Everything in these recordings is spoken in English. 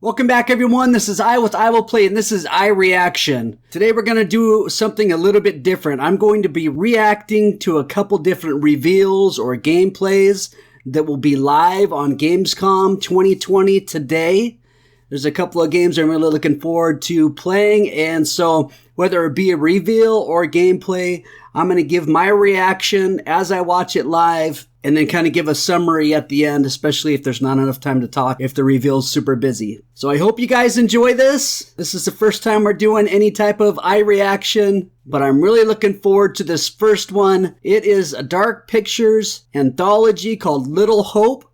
Welcome back, everyone. This is I with EyeWillPlay, and this is iReaction. Today we're going to do something a little bit different. I'm going to be reacting to a couple different reveals or gameplays that will be live on Gamescom 2020 today. There's a couple of games I'm really looking forward to playing, and so whether it be a reveal or a gameplay, I'm going to give my reaction as I watch it live, and then kind of give a summary at the end, especially if there's not enough time to talk, if the reveal's super busy. So I hope you guys enjoy this. This is the first time we're doing any type of iReaction, but I'm really looking forward to this first one. It is a Dark Pictures anthology called Little Hope,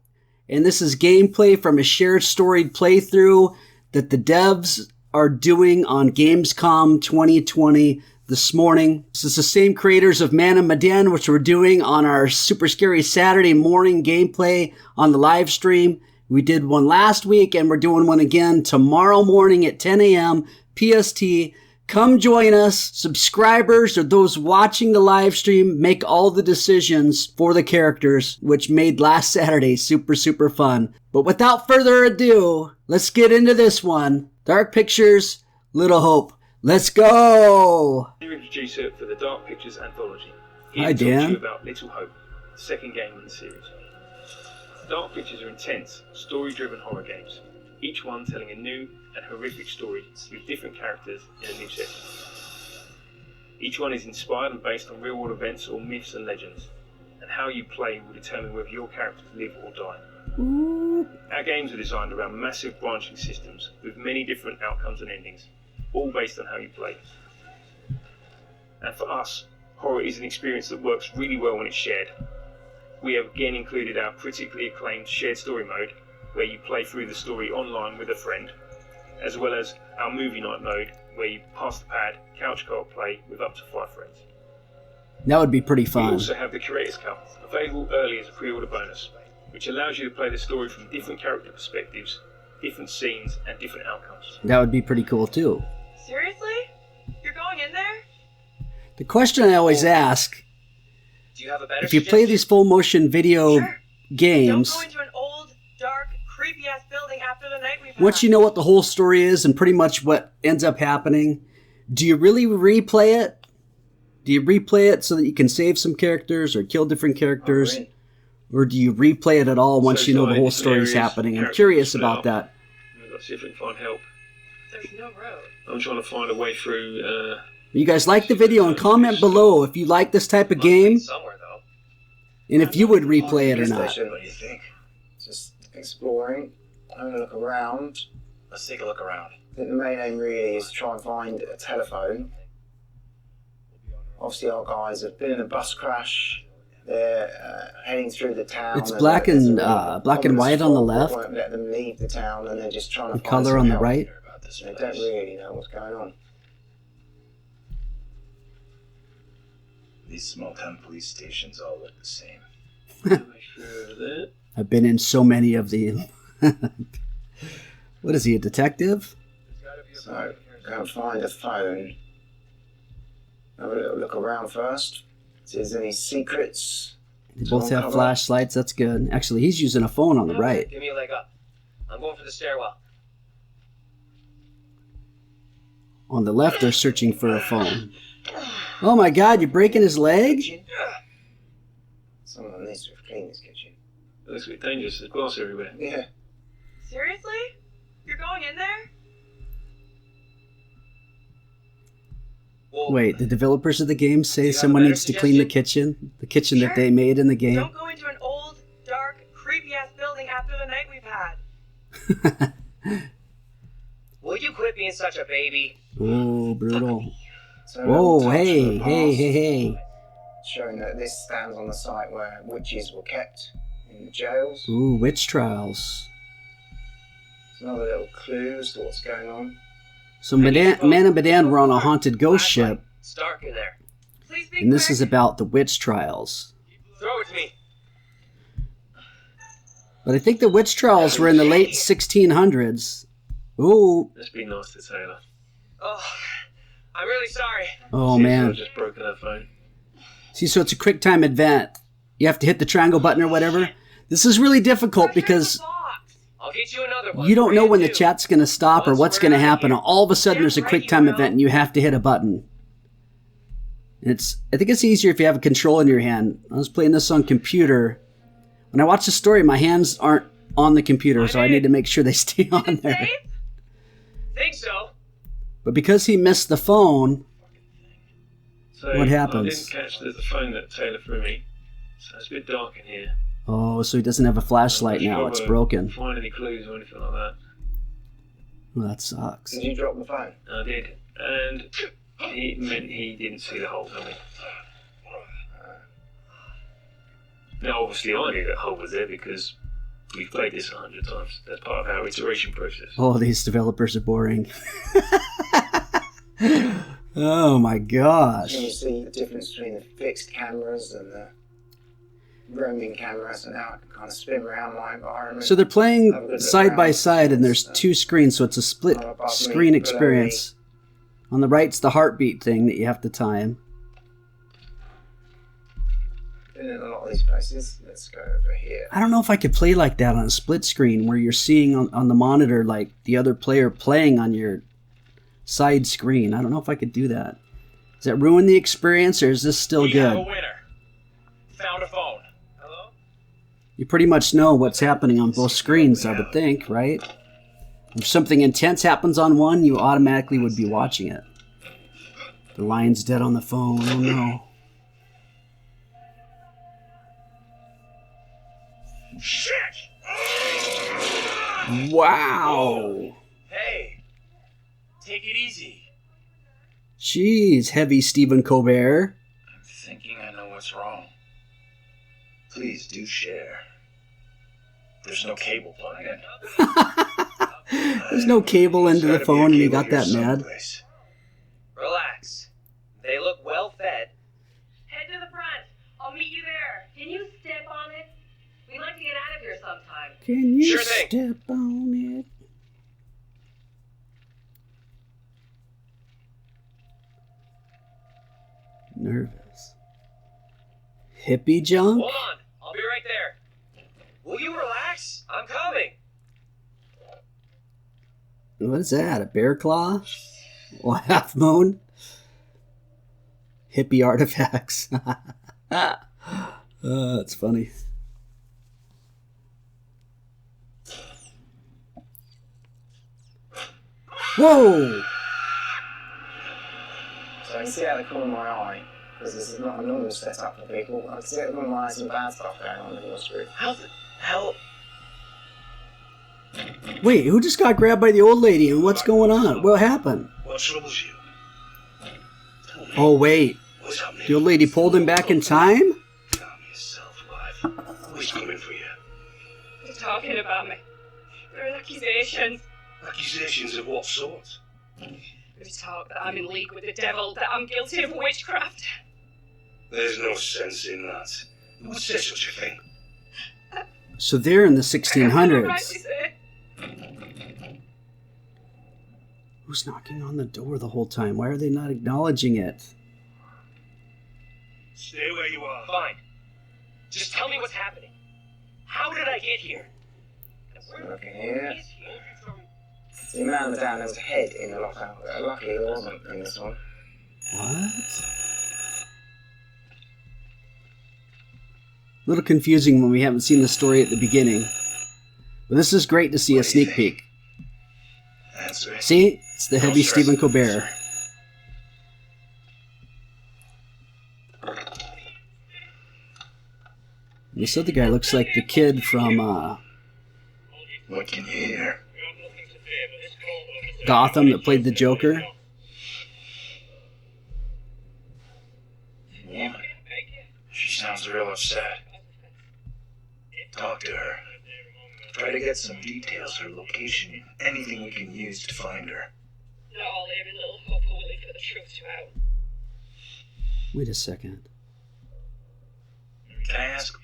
and this is gameplay from a shared storied playthrough that the devs are doing on Gamescom 2020 this morning. This is the same creators of Man and Medan, which we're doing on our Super Scary Saturday morning gameplay on the live stream. We did one last week, and we're doing one again tomorrow morning at 10 a.m. PST. Come join us. Subscribers or those watching the live stream make all the decisions for the characters, which made last Saturday super, super fun. But without further ado, let's get into this one. Dark Pictures, Little Hope. Let's go! New introducer for the Dark Pictures anthology. Hi, Dan. To talk to you about Little Hope, the second game in the series. Dark Pictures are intense, story-driven horror games, each one telling a new and horrific story with different characters in a new setting. Each one is inspired and based on real-world events or myths and legends, and how you play will determine whether your characters live or die. Ooh. Our games are designed around massive branching systems with many different outcomes and endings, all based on how you play. And for us, horror is an experience that works really well when it's shared. We have again included our critically acclaimed shared story mode, where you play through the story online with a friend, as well as our movie night mode, where you pass the pad, couch co-op play with up to 5 friends. That would be pretty fun. We also have the Creator's Cut, available early as a pre-order bonus, which allows you to play the story from different character perspectives, different scenes, and different outcomes. That would be pretty cool too. Seriously? You're going in there? The question I always ask, Do you have a better if you play these full motion video games, Don't go into an old, dark, creepy-ass building after the night we've had. once you know what the whole story is and pretty much what ends up happening, do you really replay it? Do you replay it so that you can save some characters or kill different characters? Right. Or do you replay it at all once you know the whole story's areas, happening? I'm characters curious split about up. that. Let's see if we can find help. There's no road. I'm trying to find a way through. You guys like the video and comment below if you like this type of game Somewhere, though. and if you would replay it or not. What do you think? Just exploring, having a look around. Let's take a look around. I think the main aim really is to try and find a telephone. Obviously our guys have been in a bus crash. They're heading through the town. It's black and white on the left. Won't let them leave the town, and they're just trying to The find color some on the help. right. They don't really know what's going on. These small town police stations all look the same. Make sure of that. I've been in so many of them. What is he, a detective? So go and find a phone. Have a little look around first. See if there's any secrets. They both have flashlights, that's good. Actually, he's using a phone on the right. Give me a leg up. I'm going for the stairwell. On the left, they're searching for a phone. Oh my god, you're breaking his leg? Kitchen. Someone needs to have cleaned this kitchen. It looks a bit dangerous. There's glass everywhere. Yeah. Seriously? You're going in there? Well, Wait, the developers of the game say someone needs to clean the kitchen? The kitchen that they made in the game? Don't go into an old, dark, creepy-ass building after the night we've had. Will you quit being such a baby? Oh, brutal. So Whoa, touch hey, from the hey, past, hey, hey. Showing that this stands on the site where witches were kept in the jails. Ooh, witch trials. There's another little clue as to what's going on. So Man and Medan were on a haunted ghost ship, It's dark in there. Please be and this quick. is about the witch trials. Throw it to me. But I think the witch trials were in the late 1600s. Ooh. Let's be nice to Taylor. Oh, I'm really sorry. Oh, Seems to man. have just broken her phone. See, so it's a quick time event. You have to hit the triangle button or whatever. This is really difficult because I'll get you another one. You don't know when the Brand new. chat's going to stop or what's going to happen. All of a sudden, there's a quick time event and you have to hit a button. And I think it's easier if you have a control in your hand. I was playing this on computer. When I watch the story, my hands aren't on the computer, so I need to make sure they stay on there. Think so. But because he missed the phone, So what happens? I didn't catch the phone that Taylor threw me, so it's a bit dark in here. oh, so he doesn't have a flashlight I'm not now. sure It's if I broken. Find any clues or anything like that? Well, that sucks. Did you drop the phone? I did, and he meant he didn't see the hole coming. Now, obviously, I knew that hole was there because we've played this 100 times. That's part of our iteration process. Oh, these developers are boring. Oh my gosh. Can you see the difference between the fixed cameras and the roaming cameras, and how I can kind of spin around my environment? So they're playing side by side and there's two screens, so it's a split screen experience. On the right's the heartbeat thing that you have to time. Been in a lot of these places. Let's go over here. I don't know if I could play like that on a split screen where you're seeing on the monitor like the other player playing on your side screen. I don't know if I could do that. Does that ruin the experience or is this still We have a good? winner. Found a phone. Hello? You pretty much know what's happening on both screens, I would think, right? If something intense happens on one, you automatically would be watching it. The line's dead on the phone. Oh no. Shit! Wow. Hey, take it easy. Jeez, heavy Stephen Colbert. I'm thinking I know what's wrong. Please do share. There's no cable plugged in. There's no cable into the phone and you got that mad. Relax. They look well fed. Head to the front. I'll meet you there. Can you step on it? We'd like to get out of here sometime. Can you Sure thing. step on it? Nervous. Hippie junk? Hold on. I'll be right there. Will you relax? I'm coming. What is that? A bear claw? Or half moon? Hippie artifacts. That's funny. Whoa! So I can see out of the corner of my eye, because this is not a normal setup for people. I can see out of the corner of my eye some bad stuff going on in your screen. How the hell? Wait, who just got grabbed by the old lady and what's going on? What happened? What troubles you? Tell me. Oh, wait. What's happening? The old lady pulled him back in time? Calm yourself, wife. Who's coming for you? They're talking about me. There are accusations. Accusations of what sort? There's talk that I'm in league with the devil, that I'm guilty of witchcraft. There's no sense in that. Who would say such a thing? So they're in the Right, 1600s. we say. Who's knocking on the door the whole time? Why are they not acknowledging it? Stay where you are. Fine. Just tell me what's happening. How did I get here? Looking here. Is he? The man down, there was a head in the lockout. Lucky there wasn't in this one. What? A little confusing when we haven't seen the story at the beginning. But this is great to see a sneak peek. Answer it. See? It's the heavy Stephen Colbert. This other guy looks like the kid from What can you hear? Gotham that played the Joker. Woman. She sounds real upset. Talk to her. Try to get some details, her location, anything we can use to find her. Not all every little hope are willing for the truth to out. Wait a second. Can I ask?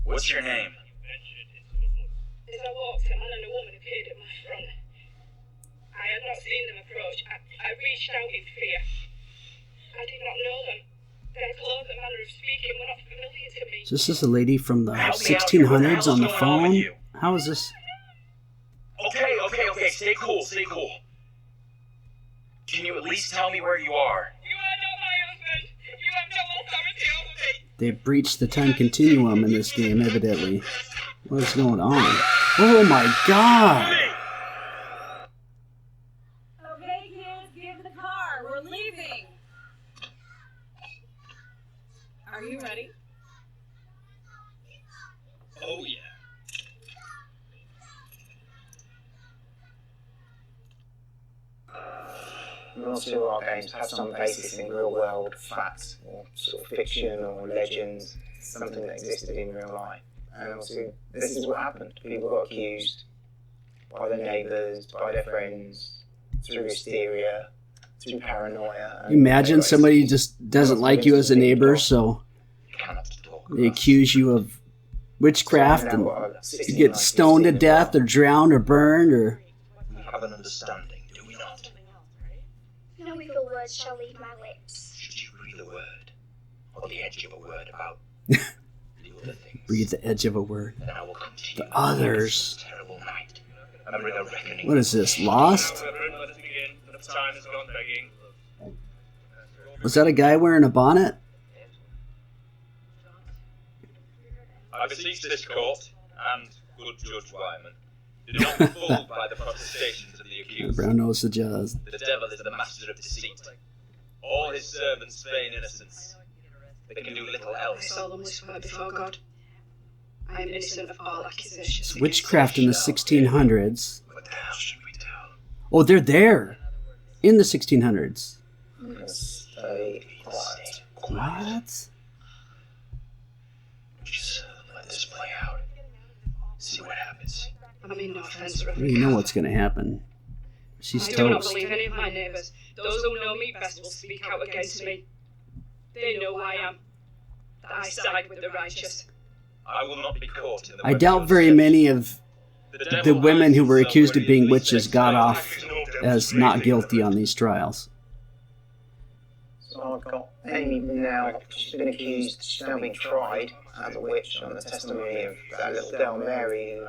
What's your name? As I walked, a man and a woman appeared at my front. I had not seen them approach. I reached out in fear. I did not know them. Their clothes and manner of speaking were not familiar to me. So this is a lady from the Help me out here. What the 1600s hell's on the going on with phone? you? How is this? stay cool, stay cool. Can you at least tell me where you are? You are not my husband. You have no authority over me. They breached the time continuum in this game, evidently. What's going on? Oh my god! Okay, kids, get in the car. We're leaving. Are you ready? Oh, yeah. Most of our games have some basis in real-world facts, or sort of fiction or legends, something that existed in real life. And obviously, this is what happened. People got accused by their neighbours, by their friends, through hysteria, through paranoia. You imagine somebody just doesn't like you as a neighbor, so they accuse you of witchcraft and you get stoned to death or drowned or burned or... We have an understanding, do we not? No evil words shall leave my lips. Should you breathe a word, or the edge of a word about the other things, Breathe the edge of a word. then I will come to you The others. this terrible night, and bring a reckoning. What is this, Lost? Time has gone begging. Was that a guy wearing a bonnet? I beseech this court, and good Judge Wyman, do not be fooled by the protestations of the accused. Brown nose the jazz. The devil is the master of deceit. All his servants feign innocence. They can do little I else. solemnly swear before God, I am innocent of all accusations. It's witchcraft in the 1600s. What the hell should we do? Oh, they're there! In the 1600s. Stay quiet. What? Just let this play out. See what happens. I mean no offence, You know what's gonna happen. She's I do not toast. believe any of my neighbours. Those who know me best will speak out against me. They know who I am. That I side with the righteous. I will not be caught in the I web doubt of very deception. many of The devil the women hides who were himself accused where of he being is witches least got expected. off as not guilty on these trials. So I've got Amy now. She's been accused. She's now been tried as a witch on the testimony of that little girl Mary, who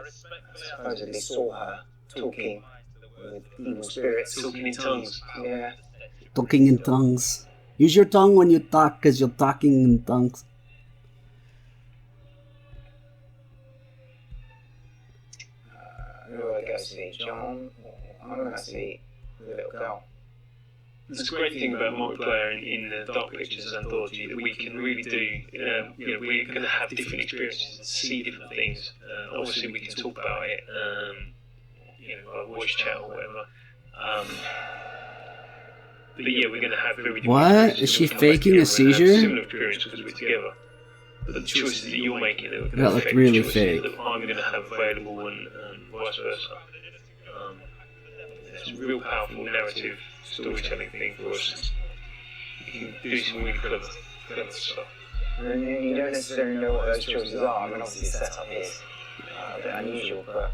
supposedly saw her talking with evil spirits. Talking in tongues. Yeah. Talking in tongues. Use your tongue when you talk, because you're talking in tongues. Who do I go see? John? I'm going to see the little girl. There's a great thing about multiplayer in the Dark Pictures anthology that we can really do. We're going to have different experiences and see different things. Obviously, we can talk about it, by voice chat or whatever. But yeah, we're going to have very different What? experiences. Is she We're gonna come back faking a together and have seizure? Similar experience because we're together. But the choices that you're making are going to That looked affect really the choices fake. that I'm going to have available and vice versa. It's a real powerful narrative storytelling thing for us. You can do some really clever stuff. And you don't necessarily know what those choices are. I mean, obviously the setup is a bit unusual, but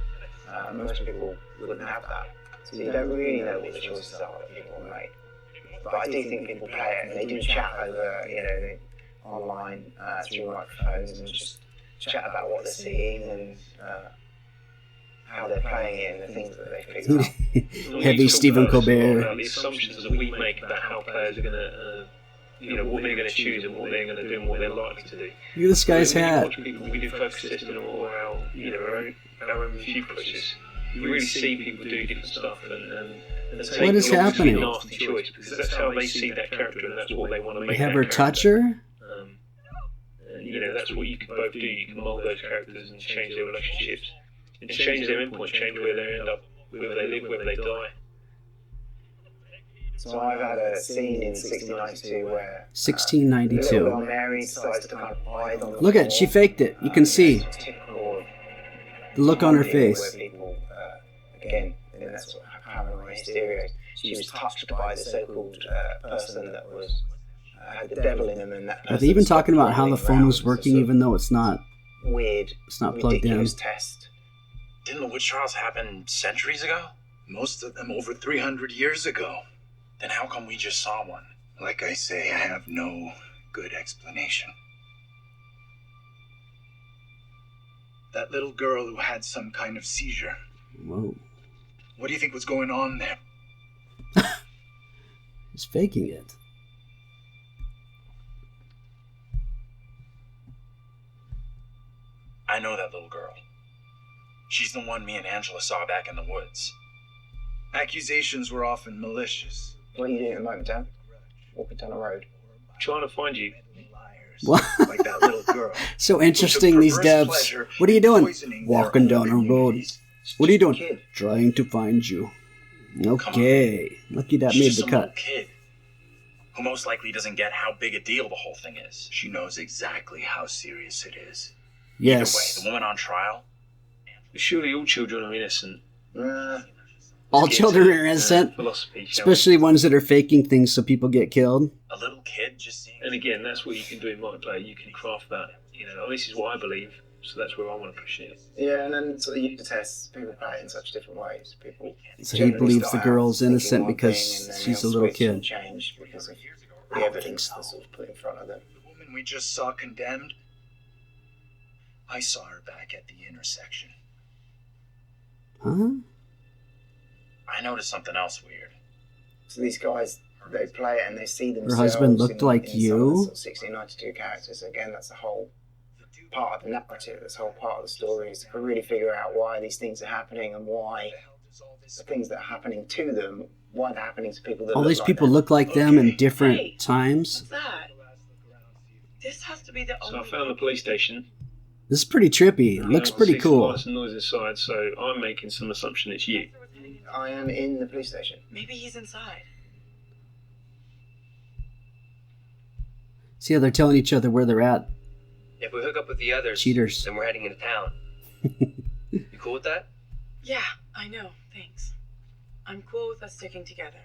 most people wouldn't have that. So you don't really know what the choices are that people have made. But I do think people play it and they do chat over, online through microphones and just chat about what they're seeing and how they're playing it and the things that they picked up. Heavy Stephen Colbert. About the assumptions that we make about how players are going to, what they're going to choose and what they're going to do and what they're likely to do. Look at this guy's When you hat. watch people, we do focus testing or our own review process. You really see people do different stuff and take What is the obviously happening? nasty choice because that's how they see that character and that's what they want to They make. have that her character. touch her? That's what you can both do. You can mould those characters and change their relationships and change their endpoint, change where they end up, whether they live, whether they die. So I've had a scene in 1692 where 1692. little girl Mary decides to kind of hide on the Look at, she faked it. You can see it's typical of the look on her where face. people, again, in that sort of paranoid hysteria, she was touched by the so-called person that was had the devil in him, and that Are they even person talking about how the stopped phone was running around. working It's a even though it's not weird, plugged in? ridiculous test. Didn't the witch trials happen centuries ago? Most of them over 300 years ago. Then how come we just saw one? Like I say, I have no good explanation. That little girl who had some kind of seizure. Whoa. What do you think was going on there? He's faking it. I know that little girl. She's the one me and Angela saw back in the woods. Accusations were often malicious. What are you doing at the moment, Dan? Walking down the road. Trying to find you. What? Like that little girl. So interesting, these devs. What are you doing? Walking down a road. What are you doing? Trying to find you. Okay. Lucky that She's made just the a little cut. kid who most likely doesn't get how big a deal the whole thing is. She knows exactly how serious it is. Yes. Either way, the woman on trial. Surely all children are innocent. All children are innocent. Philosophy, Especially ones that are faking things so people get killed. A little kid just seeing. And again, that's what you can do in my play. You can craft that. You know, this is what I believe. So that's where I want to push it. Yeah, and then sort of you can test people play it in such different ways. People. So he believes the girl's innocent because she's a little kid. Change because of the evidence that's sort of put in front of them. The woman we just saw condemned, I saw her back at the intersection. Huh? I noticed something else weird. So these guys, they play it and they see themselves. Her husband looked like in you. Some of the sort of 1692 characters. Again, that's the whole part of the narrative. That's the whole part of the story is to really figure out why these things are happening and why the things that are happening to them, why they're happening to people that All look these like people them. look like them in different times. What's that? This has to be the So only... I found the police station. This is pretty trippy. It looks pretty cool. There's some noise inside, so I'm making some assumption it's you. I am in the police station. Maybe he's inside. See how they're telling each other where they're at. If we hook up with the others, Cheaters. then we're heading into town. You cool with that? Yeah, I know. Thanks. I'm cool with us sticking together.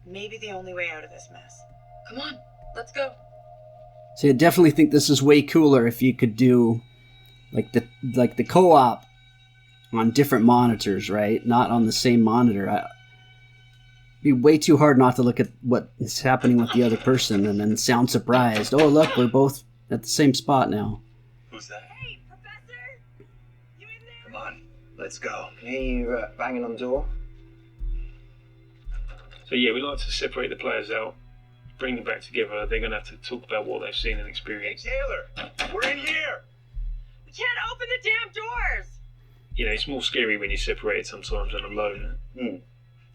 Maybe the only way out of this mess. Come on, let's go. See, I definitely think this is way cooler if you could do like the co-op on different monitors, right? Not on the same monitor. It'd be way too hard not to look at what is happening with the other person and then sound surprised. Oh, look, we're both at the same spot now. Who's that? Hey, Professor! You in there? Come on, let's go. I hear you banging on the door. So yeah, we like to separate the players out, bring them back together. They're going to have to talk about what they've seen and Hey, experienced. Taylor, we're in here. We can't open the damn doors! You know, it's more scary when you're separated sometimes and alone.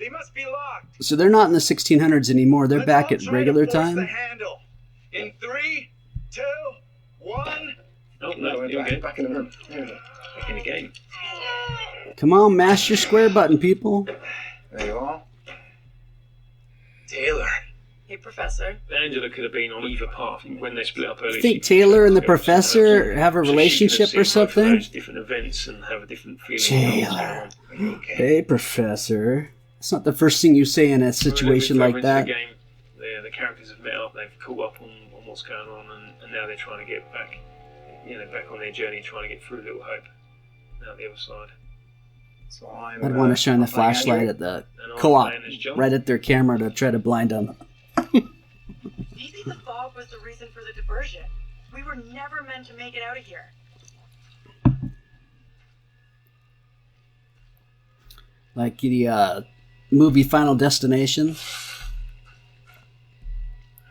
They must be locked. So they're not in the 1600s anymore. They're Let's back all at try to regular force time. The handle. In 3, 2, 1. Oh, no, you're good. Back in the room. Back in the game. Come on, mash your square button, people. There you are. Taylor. Hey, Professor. Angela could have been on either path when they split up early. You think Taylor and the professor have a relationship or something? Different events and have a different feeling. Taylor. Are you okay? Hey, Professor. It's not the first thing you say in a situation like that. The characters have met up, they've caught up on what's going on, and now they're trying to get back, back on their journey, trying to get through Little Hope. Now the other side. So I'm, I'd want to shine the flashlight at the co-op right at their camera to try to blind them. Maybe the fog was the reason for the diversion. We were never meant to make it out of here. Like the movie Final Destination.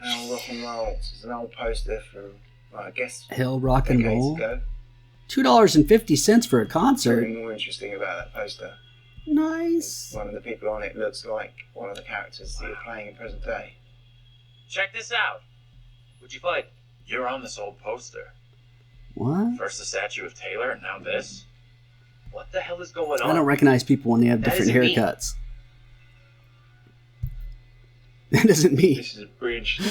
Hell, rock and roll. This is an old poster from, well, I guess, Hell, rock and decades roll. ago. $2.50 for a concert. Something more interesting about that poster. Nice. One of the people on it looks like one of the characters that you're playing in present day. Check this out. What'd you find? You're on this old poster. What? First the statue of Taylor, and now this. What the hell is going on? I don't recognize people when they have That different isn't me. haircuts. That isn't me. This is a bridge.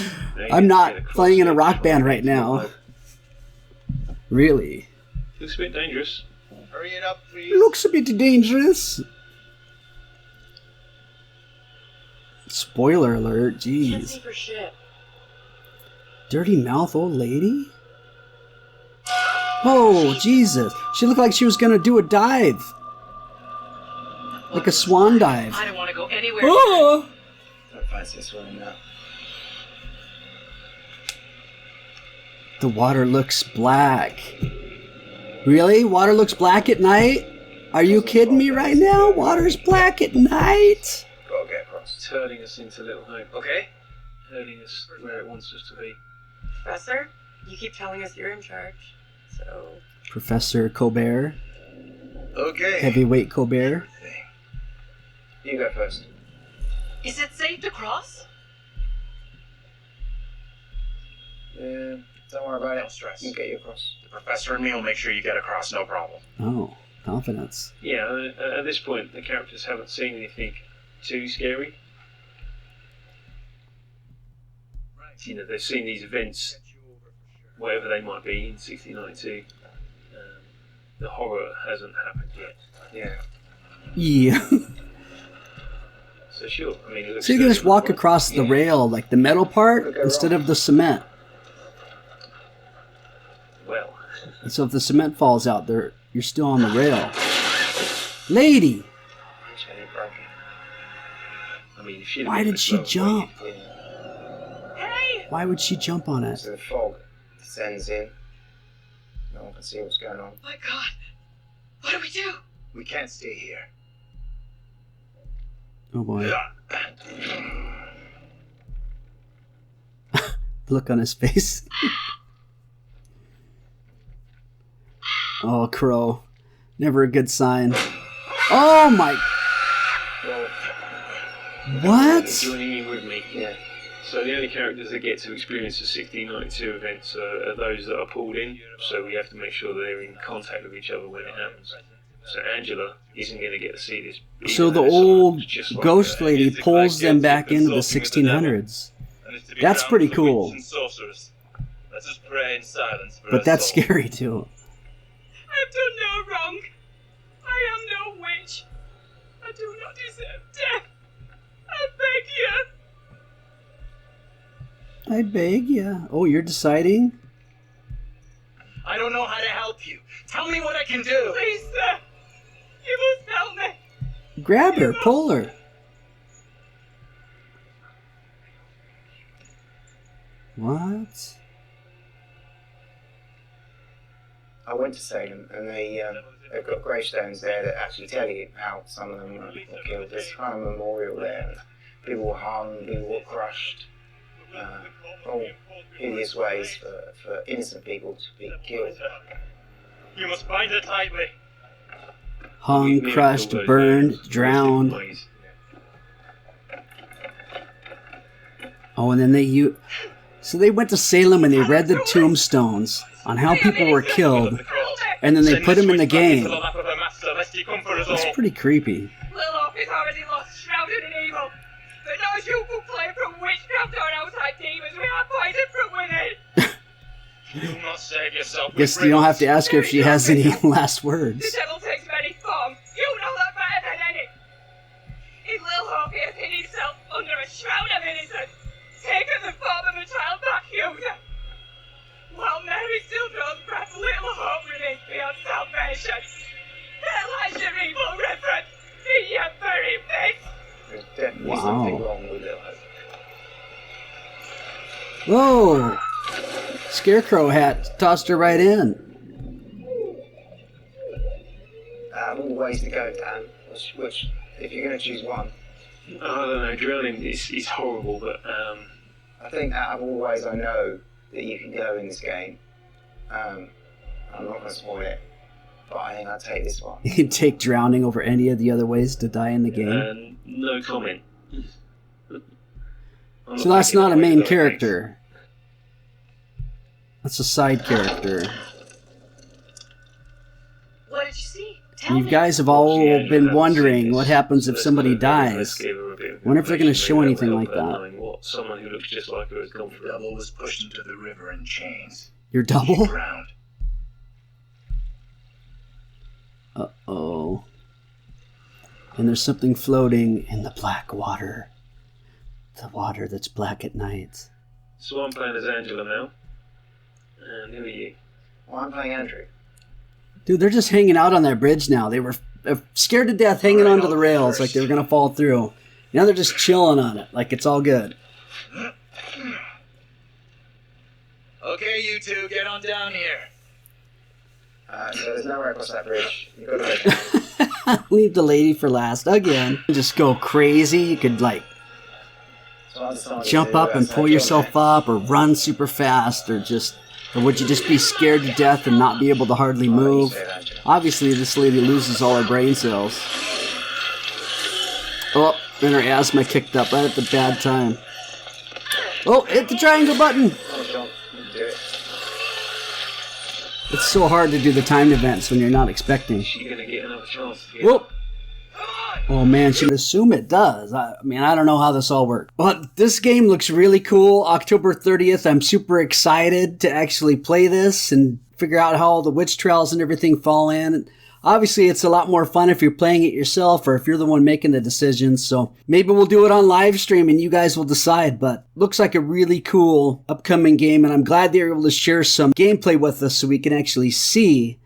I'm not playing in a rock band right now. Really? Looks a bit dangerous. Hurry it up, please. Looks a bit dangerous. Spoiler alert, Can't see jeez. for shit. Dirty mouth old lady? Oh, Jesus. She looked like she was gonna do a dive. Like a swan dive. I don't want to go anywhere. Oh! Don't fancy this one now. The water looks black. Really? Water looks black at night? Are you kidding me right now? Water's black at night? Gotta get across. Turning us into Little Hope. Okay? Herding us where it wants us to be. Professor, you keep telling us you're in charge, so... Professor Colbert. Okay. Heavyweight Colbert. You go first. Is it safe to cross? Yeah, don't worry about it. No stress. You can get you across. The professor and me will make sure you get across, no problem. Oh, confidence. Yeah, at this point, the characters haven't seen anything too scary. You know, they've seen these events, whatever they might be, in 1692. The horror hasn't happened yet. Yeah. Yeah. So sure, I mean, it looks So you can just good. walk across the rail, like the metal part, instead of the cement. Well, And so if the cement falls out, you're still on the rail. Lady! I mean, if she'd Why been did she slower, jump? Hey! Why would she jump on it? So the fog descends in. No one can see what's going on. My God! What do we do? We can't stay here. Oh boy. Look on his face. Oh, Crow. Never a good sign. Oh my... What? Joining in with me. Yeah. So the only characters that get to experience the 1692 events are those that are pulled in, so we have to make sure that they're in contact with each other when it happens. So Angela isn't going to get to see this. So the old ghost lady pulls them back into the 1600s. That's pretty cool. Let us pray in silence for But her that's soul. scary too. I've done no wrong. I am no witch. I do not deserve death. I beg you. I beg ya. Oh, you're deciding? I don't know how to help you. Tell me what I can do. Please, sir. You must help me. Grab her, pull her. What? I went to Salem, and they've got gravestones there that actually tell you how some of them were killed. There's kind of a memorial there. People were hung, people were crushed. All hideous ways for innocent people to be killed. You must bind her tightly. Hung, crushed, burned, drowned. Oh, and then so they went to Salem and they read the tombstones on how people were killed, and then they put them in the game. That's pretty creepy. Little Hope is already lost, shrouded in evil. But no EyeWillPlay from witchcraft or outside demons. We have poison from within. You must save yourself. Guess you don't have to ask her if she has any last words. The devil takes many forms. You know that better than any. In Little Hope, he has hid himself under a shroud of innocence, taken the form of a child back here. While Mary still draws breath, Little Hope remains beyond salvation. There lies your evil reverence in your very face. There's definitely Wow. something wrong with Little Hope. Whoa! Scarecrow hat tossed her right in. All ways to go, Dan. Which, if you're going to choose one, I don't know, drowning is horrible, but I think out of all ways I know that you can go in this game, I'm not going to spoil it, but I think I'll take this one. You'd take drowning over any of the other ways to die in the game. no comment. So that's not a main character. That's a side character. What did you see? Tell You me. guys have all been wondering what happens if somebody dies. Wonder if they're going to show anything like that. What someone who looks just like her has gone The through. devil was pushed into the river in chains. Your He double? drowned. Uh-oh. And there's something floating in the black water. The water that's black at night. So I'm playing as Angela now. And who are you? Well, I'm playing Andrew. Dude, they're just hanging out on that bridge now. They were scared to death hanging onto the rails like they were going to fall through. Now they're just chilling on it like it's all good. Okay, you two, get on down here. So there's nowhere across that bridge. You've got to go down. Leave the lady for last again. Just go crazy. You could like jump up and pull yourself up, or run super fast, or would you just be scared to death and not be able to hardly move? Obviously, this lady loses all her brain cells. Oh, and her asthma kicked up right at the bad time. Oh, hit the triangle button! It's so hard to do the timed events when you're not expecting. Whoop! Oh man, should assume it does. I mean, I don't know how this all works. But this game looks really cool. October 30th, I'm super excited to actually play this and figure out how all the witch trials and everything fall in. Obviously, it's a lot more fun if you're playing it yourself or if you're the one making the decisions. So maybe we'll do it on live stream and you guys will decide. But looks like a really cool upcoming game. And I'm glad they were able to share some gameplay with us so we can actually see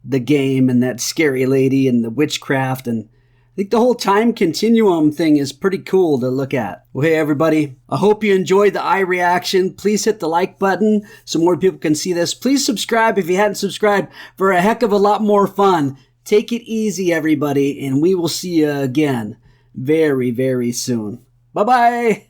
the game and that scary lady and the witchcraft. And I think the whole time continuum thing is pretty cool to look at. Well, hey everybody, I hope you enjoyed the eye reaction. Please hit the like button so more people can see this. Please subscribe if you hadn't subscribed for a heck of a lot more fun. Take it easy, everybody, and we will see you again very, very soon. Bye-bye.